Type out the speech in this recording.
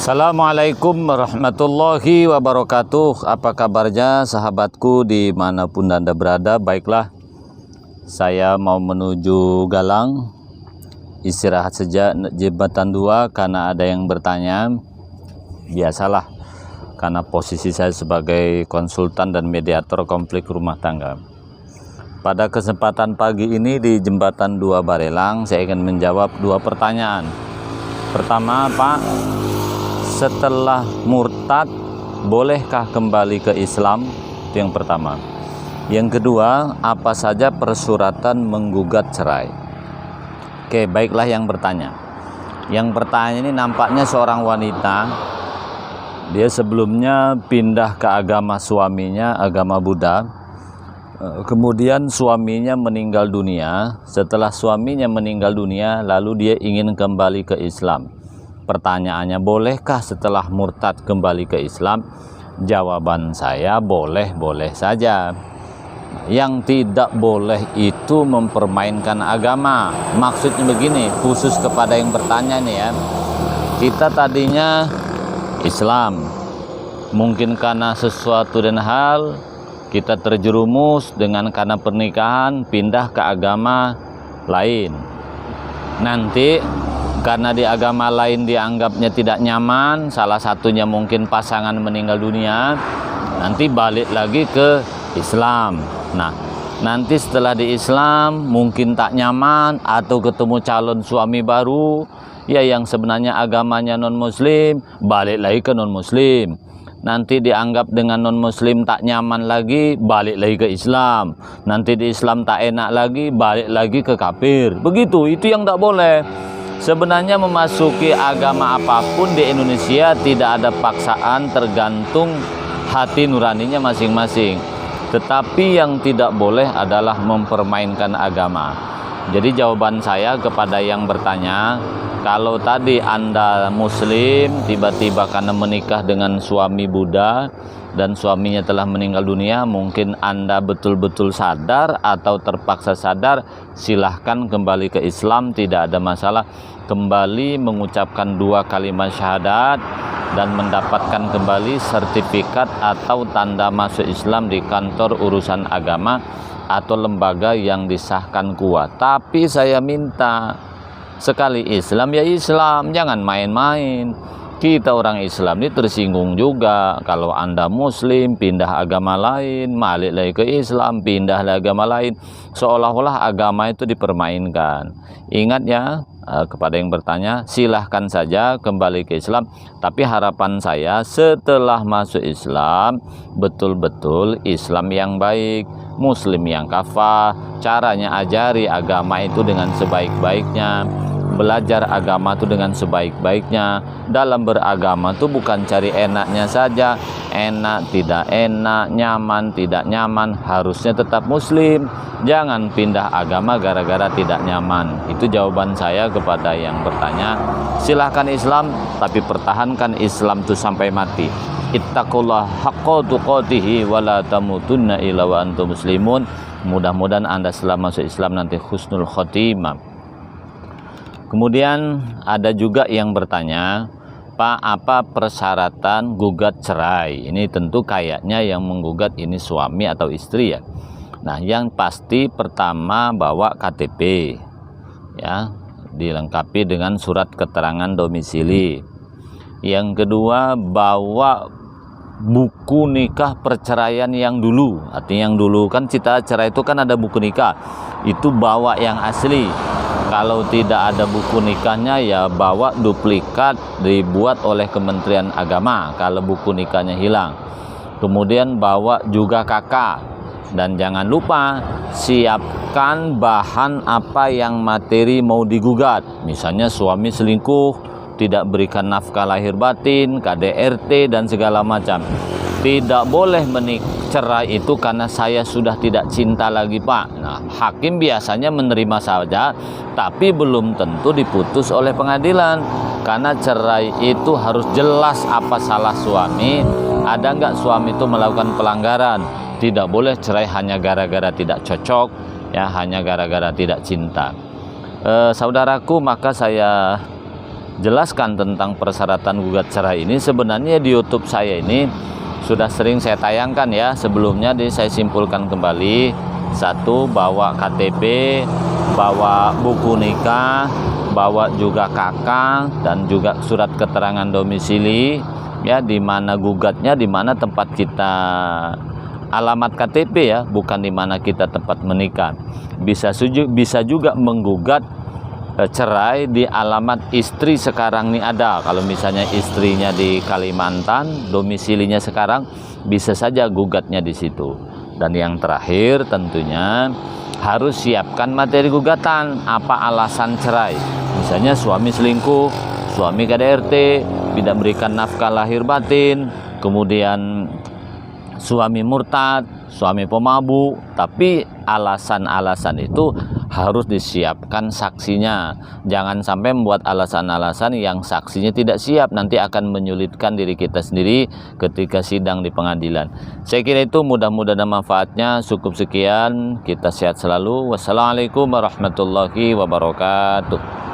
Assalamualaikum warahmatullahi wabarakatuh. Apa kabarnya sahabatku dimanapun Anda berada? Baiklah, saya mau menuju Galang, istirahat sejak jembatan 2 karena ada yang bertanya. Biasalah, karena posisi saya sebagai konsultan dan mediator konflik rumah tangga. Pada kesempatan pagi ini di jembatan 2 Barelang, saya ingin menjawab 2 pertanyaan. Pertama, Pak, setelah murtad bolehkah kembali ke Islam? Itu yang pertama. Yang kedua, apa saja persyaratan menggugat cerai? Oke, baiklah yang bertanya. Yang bertanya ini nampaknya seorang wanita. Dia sebelumnya pindah ke agama suaminya, agama Buddha. Kemudian suaminya meninggal dunia. Setelah suaminya meninggal dunia, lalu dia ingin kembali ke Islam. Pertanyaannya, bolehkah setelah murtad kembali ke Islam? Jawaban saya, boleh-boleh saja. Yang tidak boleh itu mempermainkan agama. Maksudnya begini, khusus kepada yang bertanya nih ya. Kita tadinya Islam. Mungkin karena sesuatu dan hal kita terjerumus dengan karena pernikahan pindah ke agama lain. Nanti karena di agama lain dianggapnya tidak nyaman, salah satunya mungkin pasangan meninggal dunia, nanti balik lagi ke Islam. Nah, nanti setelah di Islam mungkin tak nyaman atau ketemu calon suami baru, ya yang sebenarnya agamanya non-muslim, balik lagi ke non-muslim. Nanti dianggap dengan non-muslim tak nyaman lagi, balik lagi ke Islam. Nanti di Islam tak enak lagi, balik lagi ke kafir. Begitu, itu yang tak boleh. Sebenarnya memasuki agama apapun di Indonesia tidak ada paksaan, tergantung hati nuraninya masing-masing. Tetapi yang tidak boleh adalah mempermainkan agama. Jadi jawaban saya kepada yang bertanya, kalau tadi Anda Muslim, tiba-tiba karena menikah dengan suami Buddha dan suaminya telah meninggal dunia, mungkin Anda betul-betul sadar atau terpaksa sadar, silahkan kembali ke Islam, tidak ada masalah. Kembali mengucapkan 2 kalimat syahadat dan mendapatkan kembali sertifikat atau tanda masuk Islam di kantor urusan agama atau lembaga yang disahkan kuat. Tapi saya minta, sekali Islam ya Islam, jangan main-main. Kita orang Islam ini tersinggung juga kalau Anda Muslim pindah agama lain, balik lagi ke Islam, pindah lagi agama lain, seolah-olah agama itu dipermainkan. Ingat ya, kepada yang bertanya, silahkan saja kembali ke Islam. Tapi harapan saya setelah masuk Islam, betul-betul Islam yang baik, Muslim yang kafah, caranya ajari agama itu dengan sebaik-baiknya. Belajar agama itu dengan sebaik-baiknya. Dalam beragama itu bukan cari enaknya saja, enak tidak enak, nyaman tidak nyaman, harusnya tetap Muslim. Jangan pindah agama gara-gara tidak nyaman. Itu jawaban saya kepada yang bertanya. Silahkan Islam, tapi pertahankan Islam itu sampai mati. Ittaqullah haqqa tuqatihi wa la tamutunna illa wa antum muslimun. Mudah-mudahan Anda setelah masuk Islam nanti husnul khotimah. Kemudian ada juga yang bertanya, Pak, apa persyaratan gugat cerai? Ini tentu kayaknya yang menggugat ini suami atau istri ya. Nah, yang pasti pertama bawa KTP, ya, dilengkapi dengan surat keterangan domisili. Yang kedua bawa buku nikah perceraian yang dulu. Artinya yang dulu kan cita cerai itu kan ada buku nikah, itu bawa yang asli. Kalau tidak ada buku nikahnya ya bawa duplikat dibuat oleh Kementerian Agama kalau buku nikahnya hilang. Kemudian bawa juga kakak. Dan jangan lupa siapkan bahan apa yang materi mau digugat. Misalnya suami selingkuh, tidak berikan nafkah lahir batin, KDRT dan segala macam. Tidak boleh cerai itu karena saya sudah tidak cinta lagi, Pak. Nah, hakim biasanya menerima saja, tapi belum tentu diputus oleh pengadilan. Karena cerai itu harus jelas apa salah suami, ada nggak suami itu melakukan pelanggaran. Tidak boleh cerai hanya gara-gara tidak cocok, ya hanya gara-gara tidak cinta. Saudaraku, maka saya jelaskan tentang persyaratan gugat cerai ini, sebenarnya di YouTube saya ini sudah sering saya tayangkan ya sebelumnya. Saya simpulkan kembali: satu, bawa KTP, bawa buku nikah, bawa juga KK, dan juga surat keterangan domisili ya, di mana gugatnya, di mana tempat kita alamat KTP ya, bukan di mana kita tempat menikah. Bisa juga menggugat cerai di alamat istri sekarang nih ada. Kalau misalnya istrinya di Kalimantan, domisilinya sekarang, bisa saja gugatnya di situ. Dan yang terakhir tentunya harus siapkan materi gugatan. Apa alasan cerai? Misalnya suami selingkuh, suami KDRT, tidak memberikan nafkah lahir batin, kemudian suami murtad, suami pemabuk. Tapi alasan-alasan itu harus disiapkan saksinya. Jangan sampai membuat alasan-alasan yang saksinya tidak siap, nanti akan menyulitkan diri kita sendiri ketika sidang di pengadilan. Saya kira itu, mudah-mudahan ada manfaatnya. Cukup sekian, kita sehat selalu. Wassalamualaikum warahmatullahi wabarakatuh.